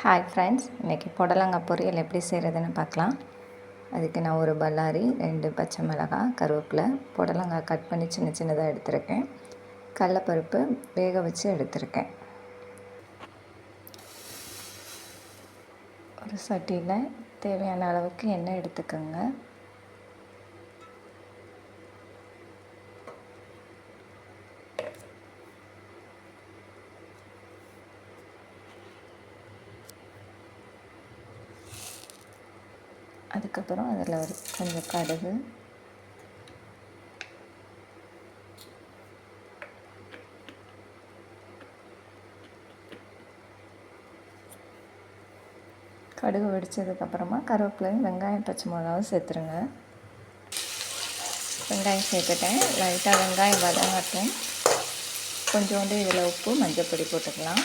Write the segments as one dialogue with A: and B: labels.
A: Hi friends, இன்றைக்கி புடலங்காய் பொரியல் எப்படி செய்கிறதுன்னு பார்க்கலாம். அதுக்கு நான் ஒரு பல்லாரி, 2 பச்சை மிளகாய், கருவேப்பிலை, புடலங்காய் கட் பண்ணி சின்ன சின்னதாக எடுத்திருக்கேன். கடலைப்பருப்பு வேக வச்சு எடுத்திருக்கேன். ஒரு சட்டியில் தேவையான அளவுக்கு எண்ணெய் எடுத்துக்கோங்க. அதுக்கப்புறம் அதில் ஒரு கொஞ்சம் கடுகு, கடுகு வெடித்ததுக்கப்புறமா கருவேப்பிலையும் வெங்காயம் பச்சை மிளகாவும் சேர்த்துருங்க. வெங்காயம் சேர்த்துட்டேன். லைட்டாக வெங்காயம் வதங்கட்டும். கொஞ்சோண்டு இதில் உப்பு, மஞ்சள் பொடி போட்டுக்கலாம்.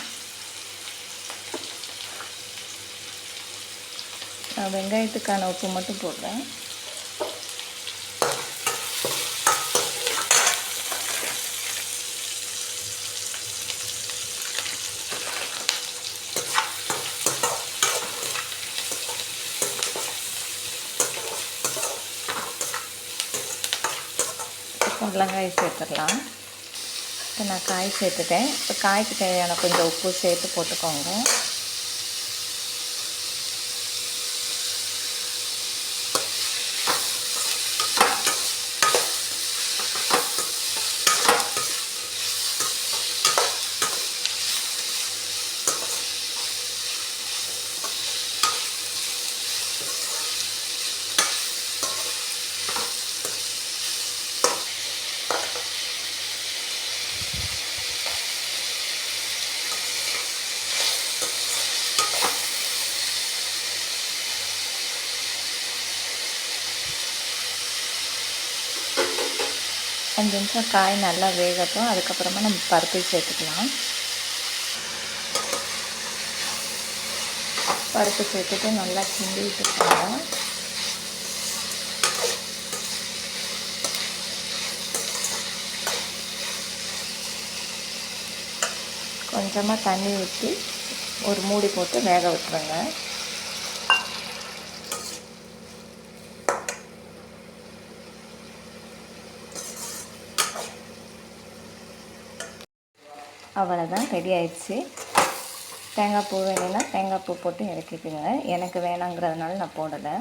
A: நான் வெங்காயத்துக்கான உப்பு மட்டும் போடுறேன். புடலங்காய் சேர்த்துடலாம். இப்போ நான் காய் சேர்த்துட்டேன். இப்போ காய்க்கு தேவையான கொஞ்சம் உப்பு சேர்த்து போட்டுக்கோங்க. அஞ்சு நிமிஷம் காய் நல்லா வேகட்டும். அதுக்கப்புறமா நம்ம பருப்பு சேர்த்துக்கலாம். பருப்பு சேர்த்துட்டு நல்லா கிண்டி விட்டுக்கோங்க. கொஞ்சமாக தண்ணி ஊற்றி ஒரு மூடி போட்டு வேக விட்டுருங்க. அவ்வளோதான், ரெடி ஆயிடுச்சு. தேங்காய் பூ வேணும்னா தேங்காய் பூ போட்டு இறக்கிக்குங்க. எனக்கு வேணாங்கிறதுனால நான் போடலை.